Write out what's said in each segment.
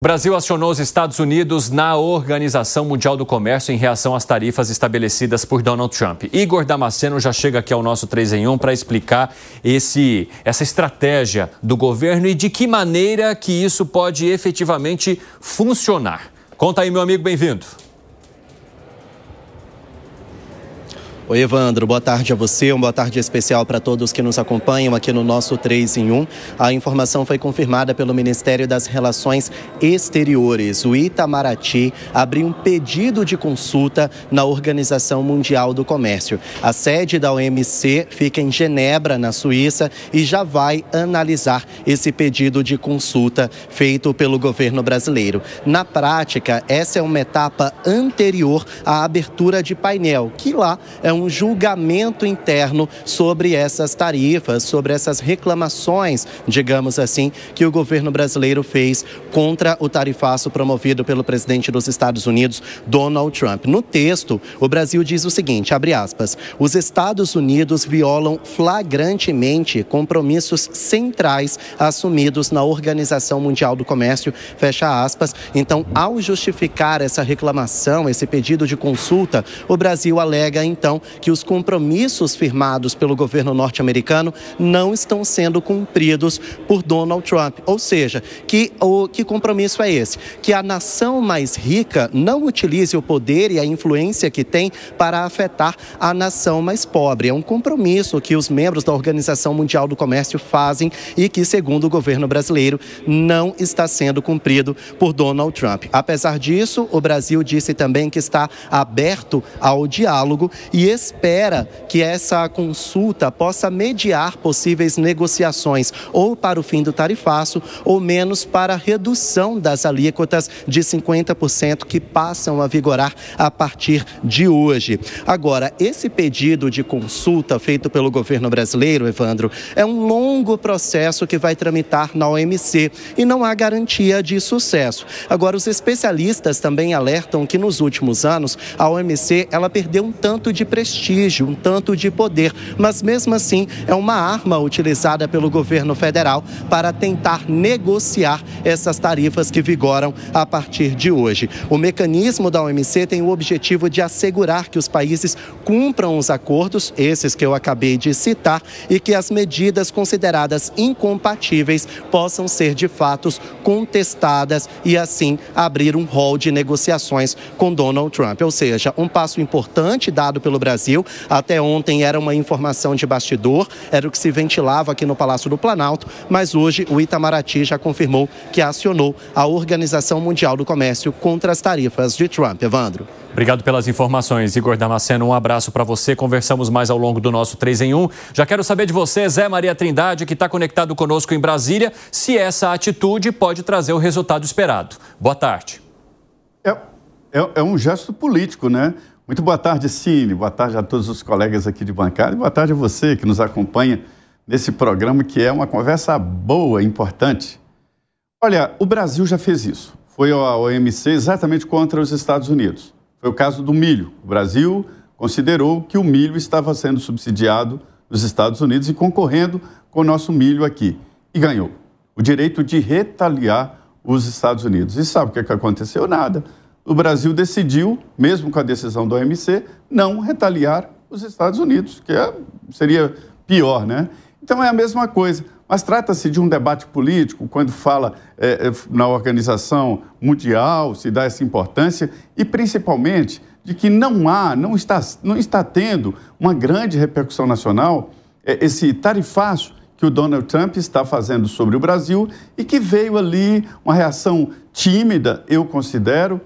O Brasil acionou os Estados Unidos na Organização Mundial do Comércio em reação às tarifas estabelecidas por Donald Trump. Igor Damasceno já chega aqui ao nosso 3 em 1 para explicar essa estratégia do governo e de que maneira que isso pode efetivamente funcionar. Conta aí, meu amigo, bem-vindo. Oi, Evandro, boa tarde a você, uma boa tarde especial para todos que nos acompanham aqui no nosso 3 em 1. A informação foi confirmada pelo Ministério das Relações Exteriores. O Itamaraty abriu um pedido de consulta na Organização Mundial do Comércio. A sede da OMC fica em Genebra, na Suíça, e já vai analisar esse pedido de consulta feito pelo governo brasileiro. Na prática, essa é uma etapa anterior à abertura de painel, que lá é um julgamento interno sobre essas tarifas, sobre essas reclamações, digamos assim, que o governo brasileiro fez contra o tarifaço promovido pelo presidente dos Estados Unidos, Donald Trump. No texto, o Brasil diz o seguinte, abre aspas, os Estados Unidos violam flagrantemente compromissos centrais assumidos na Organização Mundial do Comércio, fecha aspas. Então, ao justificar essa reclamação, esse pedido de consulta, o Brasil alega, então, que os compromissos firmados pelo governo norte-americano não estão sendo cumpridos por Donald Trump. Ou seja, que compromisso é esse? Que a nação mais rica não utilize o poder e a influência que tem para afetar a nação mais pobre. É um compromisso que os membros da Organização Mundial do Comércio fazem e que, segundo o governo brasileiro, não está sendo cumprido por Donald Trump. Apesar disso, o Brasil disse também que está aberto ao diálogo e espera que essa consulta possa mediar possíveis negociações ou para o fim do tarifaço ou menos para a redução das alíquotas de 50% que passam a vigorar a partir de hoje. Agora, esse pedido de consulta feito pelo governo brasileiro, Evandro, é um longo processo que vai tramitar na OMC e não há garantia de sucesso. Agora, os especialistas também alertam que nos últimos anos a OMC ela perdeu um tanto de prestígio, um tanto de poder, mas mesmo assim é uma arma utilizada pelo governo federal para tentar negociar essas tarifas que vigoram a partir de hoje. O mecanismo da OMC tem o objetivo de assegurar que os países cumpram os acordos, esses que eu acabei de citar, e que as medidas consideradas incompatíveis possam ser de fato contestadas e assim abrir um rol de negociações com Donald Trump. Ou seja, um passo importante dado pelo Brasil. Até ontem era uma informação de bastidor, era o que se ventilava aqui no Palácio do Planalto, mas hoje o Itamaraty já confirmou que acionou a Organização Mundial do Comércio contra as tarifas de Trump. Evandro. Obrigado pelas informações, Igor Damasceno. Um abraço para você. Conversamos mais ao longo do nosso 3 em 1. Já quero saber de você, Zé Maria Trindade, que está conectado conosco em Brasília, se essa atitude pode trazer o resultado esperado. Boa tarde. É um gesto político, né? Muito boa tarde, Cine. Boa tarde a todos os colegas aqui de bancada. E boa tarde a você que nos acompanha nesse programa que é uma conversa boa, importante. Olha, o Brasil já fez isso. Foi a OMC exatamente contra os Estados Unidos. Foi o caso do milho. O Brasil considerou que o milho estava sendo subsidiado nos Estados Unidos e concorrendo com o nosso milho aqui. E ganhou o direito de retaliar os Estados Unidos. E sabe o que aconteceu? Nada. O Brasil decidiu, mesmo com a decisão da OMC, não retaliar os Estados Unidos, que seria pior, né? Então é a mesma coisa, mas trata-se de um debate político, quando fala na Organização Mundial, se dá essa importância, e principalmente de que não está tendo uma grande repercussão nacional esse tarifaço que o Donald Trump está fazendo sobre o Brasil e que veio ali uma reação tímida, eu considero,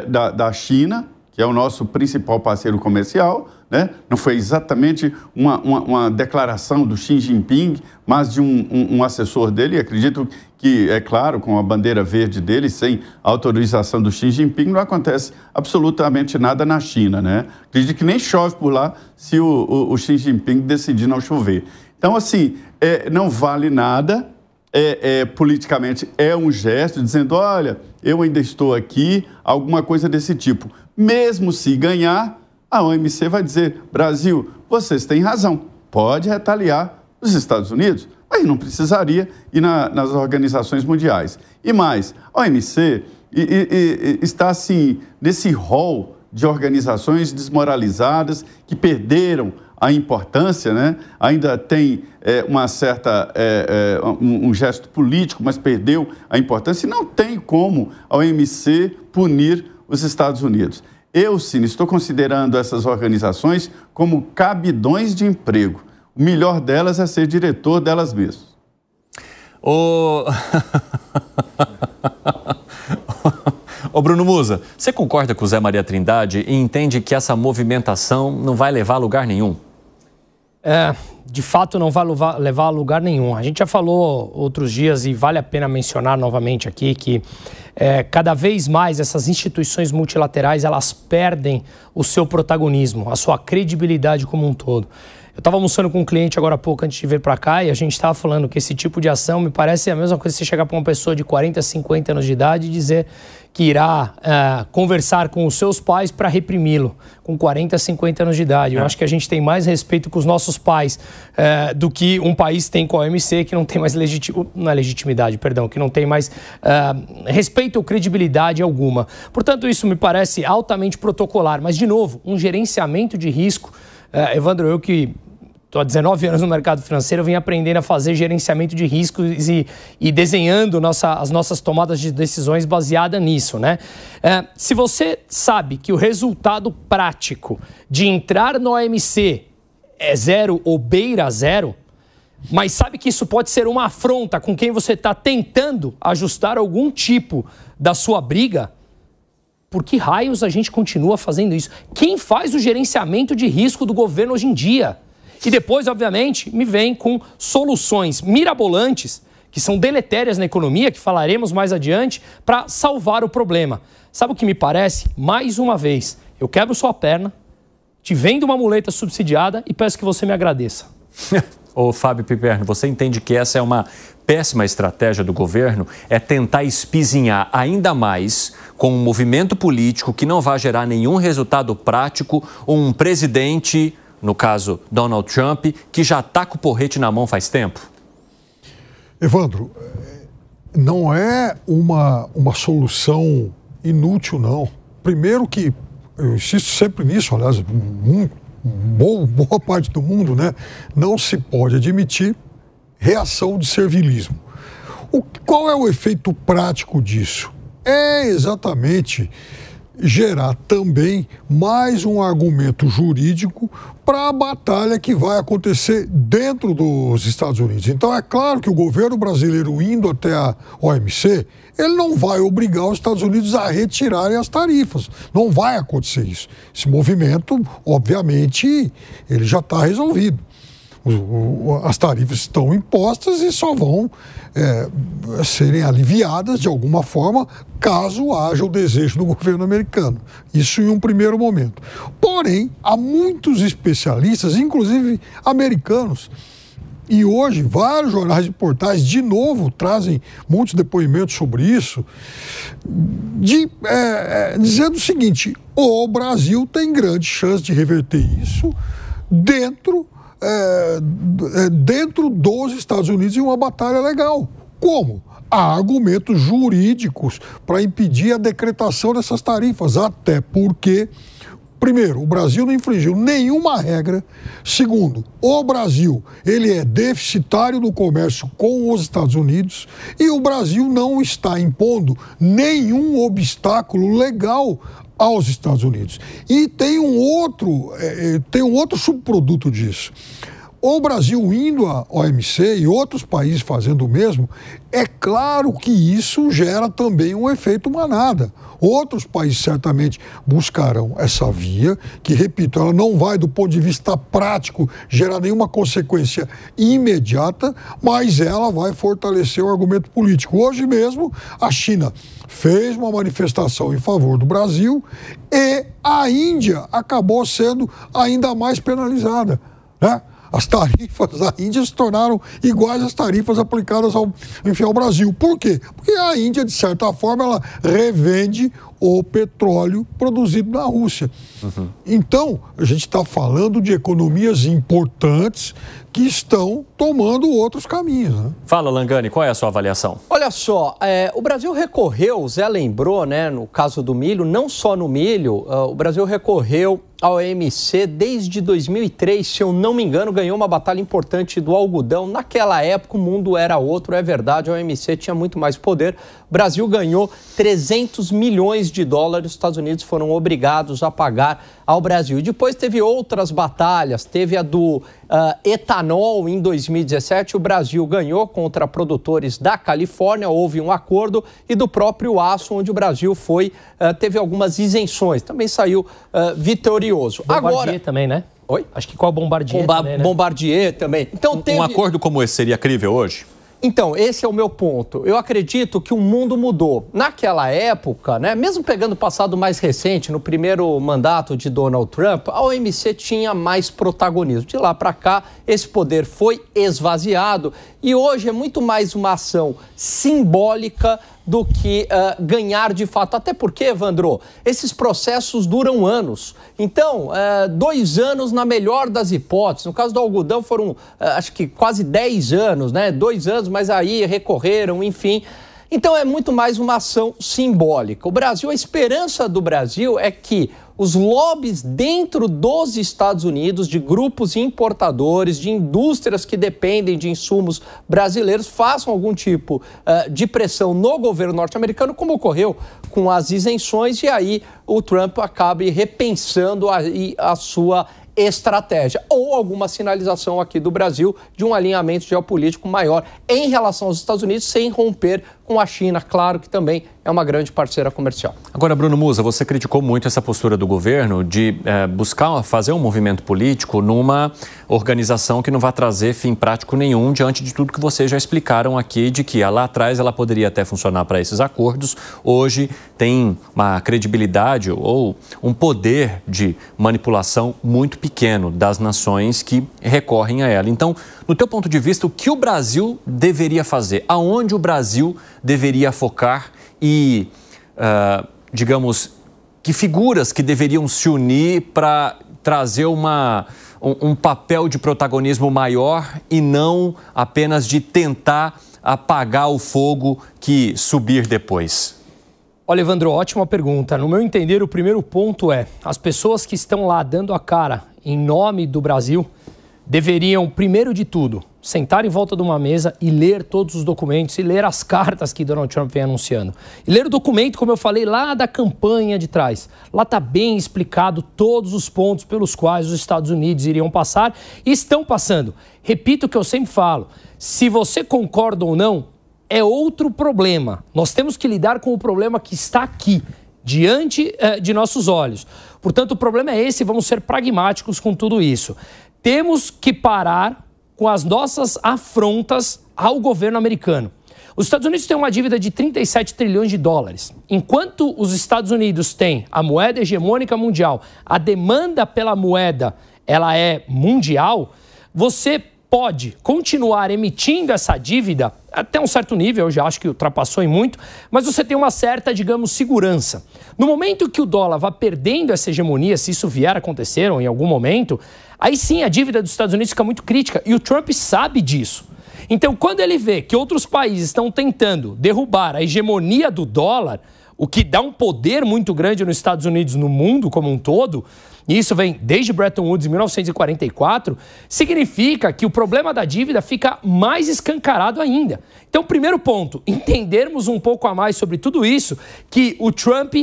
da China, que é o nosso principal parceiro comercial, né? Não foi exatamente uma declaração do Xi Jinping, mas de um assessor dele. Acredito que, é claro, com a bandeira verde dele, sem autorização do Xi Jinping, não acontece absolutamente nada na China, né? Acredito que nem chove por lá se o Xi Jinping decidir não chover. Então, assim, não vale nada. Politicamente é um gesto dizendo, olha, eu ainda estou aqui, alguma coisa desse tipo. Mesmo se ganhar, a OMC vai dizer, Brasil, vocês têm razão, pode retaliar os Estados Unidos, Aí não precisaria ir nas organizações mundiais. E mais, a OMC está, assim, nesse rol de organizações desmoralizadas que perderam a importância, né? Ainda tem um gesto político, mas perdeu a importância e não tem como a OMC punir os Estados Unidos. Eu, Cine, estou considerando essas organizações como cabidões de emprego. O melhor delas é ser diretor delas mesmas. Ô Bruno Musa, você concorda com o Zé Maria Trindade e entende que essa movimentação não vai levar a lugar nenhum? De fato não vai levar a lugar nenhum. A gente já falou outros dias e vale a pena mencionar novamente aqui que cada vez mais essas instituições multilaterais elas perdem o seu protagonismo, a sua credibilidade como um todo. Eu estava almoçando com um cliente agora há pouco antes de vir para cá e a gente estava falando que esse tipo de ação me parece a mesma coisa que você chegar para uma pessoa de 40, 50 anos de idade e dizer que irá conversar com os seus pais para reprimi-lo com 40, 50 anos de idade. Eu acho que a gente tem mais respeito com os nossos pais do que um país tem com a OMC, que não tem mais que não tem mais respeito ou credibilidade alguma. Portanto, isso me parece altamente protocolar. Mas, de novo, um gerenciamento de risco. Evandro, eu que estou há 19 anos no mercado financeiro, eu vim aprendendo a fazer gerenciamento de riscos e desenhando as nossas tomadas de decisões baseada nisso, né? Se você sabe que o resultado prático de entrar no OMC é zero ou beira zero, mas sabe que isso pode ser uma afronta com quem você está tentando ajustar algum tipo da sua briga, por que raios a gente continua fazendo isso? Quem faz o gerenciamento de risco do governo hoje em dia? E depois, obviamente, me vem com soluções mirabolantes, que são deletérias na economia, que falaremos mais adiante, para salvar o problema. Sabe o que me parece? Mais uma vez, eu quebro sua perna, te vendo uma muleta subsidiada e peço que você me agradeça. Ô Fábio Piperno, você entende que essa é uma péssima estratégia do governo? É tentar espizinhar ainda mais com um movimento político que não vai gerar nenhum resultado prático, um presidente, no caso Donald Trump, que já está com o porrete na mão faz tempo? Evandro, não é uma solução inútil, não. Primeiro que, eu insisto sempre nisso, aliás, boa parte do mundo, né, não se pode admitir reação de servilismo. Qual é o efeito prático disso? É exatamente gerar também mais um argumento jurídico para a batalha que vai acontecer dentro dos Estados Unidos. Então é claro que o governo brasileiro indo até a OMC, ele não vai obrigar os Estados Unidos a retirarem as tarifas. Não vai acontecer isso. Esse movimento, obviamente, ele já está resolvido. As tarifas estão impostas e só vão serem aliviadas de alguma forma caso haja o desejo do governo americano. Isso em um primeiro momento. Porém, há muitos especialistas, inclusive americanos, e hoje vários jornais e portais de novo trazem muitos depoimentos sobre isso, dizendo o seguinte: o Brasil tem grande chance de reverter isso dentro dos Estados Unidos em uma batalha legal. Como? Há argumentos jurídicos para impedir a decretação dessas tarifas, até porque, primeiro, o Brasil não infringiu nenhuma regra. Segundo, o Brasil ele é deficitário no comércio com os Estados Unidos e o Brasil não está impondo nenhum obstáculo legal aos Estados Unidos. E tem um outro subproduto disso. O Brasil indo à OMC e outros países fazendo o mesmo, é claro que isso gera também um efeito manada. Outros países certamente buscarão essa via, que, repito, ela não vai, do ponto de vista prático, gerar nenhuma consequência imediata, mas ela vai fortalecer o argumento político. Hoje mesmo, a China fez uma manifestação em favor do Brasil e a Índia acabou sendo ainda mais penalizada, né? As tarifas da Índia se tornaram iguais às tarifas aplicadas ao Brasil. Por quê? Porque a Índia, de certa forma, ela revende o petróleo produzido na Rússia. Então, a gente está falando de economias importantes que estão tomando outros caminhos, né? Fala, Langani, qual é a sua avaliação? Olha só, o Brasil recorreu, o Zé lembrou, né, no caso do milho, não só no milho, o Brasil recorreu ao OMC desde 2003, se eu não me engano, ganhou uma batalha importante do algodão. Naquela época o mundo era outro, é verdade, a OMC tinha muito mais poder. O Brasil ganhou 300 milhões de dólares, os Estados Unidos foram obrigados a pagar ao Brasil. E depois teve outras batalhas, teve a do etanol em 2017, o Brasil ganhou contra produtores da Califórnia, houve um acordo, e do próprio aço, onde o Brasil teve algumas isenções, também saiu vitorioso. Bombardier agora também, né? Oi? Acho que com a Bombardier também, né? Bombardier também. Então, Um acordo como esse seria crível hoje? Então, esse é o meu ponto. Eu acredito que o mundo mudou. Naquela época, né, mesmo pegando o passado mais recente, no primeiro mandato de Donald Trump, a OMC tinha mais protagonismo. De lá para cá, esse poder foi esvaziado e hoje é muito mais uma ação simbólica do que ganhar de fato. Até porque, Evandro, esses processos duram anos. Então, 2 anos na melhor das hipóteses. No caso do algodão foram, acho que quase 10 anos, né? 2 anos, mas aí recorreram, enfim. Então, é muito mais uma ação simbólica. O Brasil, a esperança do Brasil é que os lobbies dentro dos Estados Unidos, de grupos importadores, de indústrias que dependem de insumos brasileiros, façam algum tipo de pressão no governo norte-americano, como ocorreu com as isenções, e aí o Trump acabe repensando a sua estratégia, ou alguma sinalização aqui do Brasil de um alinhamento geopolítico maior em relação aos Estados Unidos, sem romper com a China, claro que também é uma grande parceira comercial. Agora, Bruno Musa, você criticou muito essa postura do governo de buscar fazer um movimento político numa organização que não vai trazer fim prático nenhum, diante de tudo que vocês já explicaram aqui, de que lá atrás ela poderia até funcionar para esses acordos, hoje tem uma credibilidade ou um poder de manipulação muito pequeno das nações que recorrem a ela. Então, no teu ponto de vista, o que o Brasil deveria fazer? Aonde o Brasil deveria focar e, digamos, que figuras que deveriam se unir para trazer um papel de protagonismo maior e não apenas de tentar apagar o fogo que subir depois? Olha, Evandro, ótima pergunta. No meu entender, o primeiro ponto é: as pessoas que estão lá dando a cara em nome do Brasil deveriam, primeiro de tudo, sentar em volta de uma mesa e ler todos os documentos e ler as cartas que Donald Trump vem anunciando. E ler o documento, como eu falei, lá da campanha de trás. Lá está bem explicado todos os pontos pelos quais os Estados Unidos iriam passar e estão passando. Repito o que eu sempre falo: se você concorda ou não, é outro problema. Nós temos que lidar com o problema que está aqui, diante de nossos olhos. Portanto, o problema é esse, vamos ser pragmáticos com tudo isso. Temos que parar com as nossas afrontas ao governo americano. Os Estados Unidos têm uma dívida de 37 trilhões de dólares. Enquanto os Estados Unidos têm a moeda hegemônica mundial, a demanda pela moeda ela é mundial, você pode continuar emitindo essa dívida até um certo nível, eu já acho que ultrapassou em muito, mas você tem uma certa, digamos, segurança. No momento que o dólar vá perdendo essa hegemonia, se isso vier a acontecer ou em algum momento, aí sim a dívida dos Estados Unidos fica muito crítica e o Trump sabe disso. Então, quando ele vê que outros países estão tentando derrubar a hegemonia do dólar, o que dá um poder muito grande nos Estados Unidos, no mundo como um todo, e isso vem desde Bretton Woods em 1944, significa que o problema da dívida fica mais escancarado ainda. Então, primeiro ponto, entendermos um pouco a mais sobre tudo isso que o Trump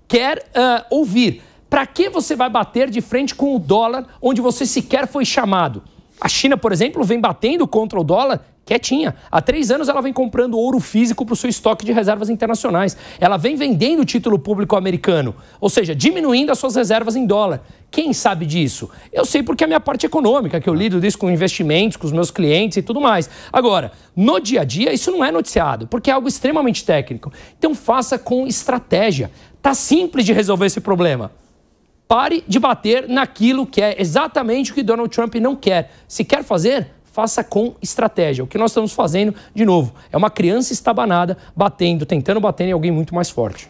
quer ouvir. Para que você vai bater de frente com o dólar onde você sequer foi chamado? A China, por exemplo, vem batendo contra o dólar quietinha. Há 3 anos ela vem comprando ouro físico para o seu estoque de reservas internacionais. Ela vem vendendo o título público americano, ou seja, diminuindo as suas reservas em dólar. Quem sabe disso? Eu sei porque é a minha parte econômica, que eu lido disso com investimentos, com os meus clientes e tudo mais. Agora, no dia a dia, isso não é noticiado, porque é algo extremamente técnico. Então faça com estratégia. Tá simples de resolver esse problema. pare de bater naquilo que é exatamente o que Donald Trump não quer. Se quer fazer, faça com estratégia. O que nós estamos fazendo, de novo, é uma criança estabanada batendo, tentando bater em alguém muito mais forte.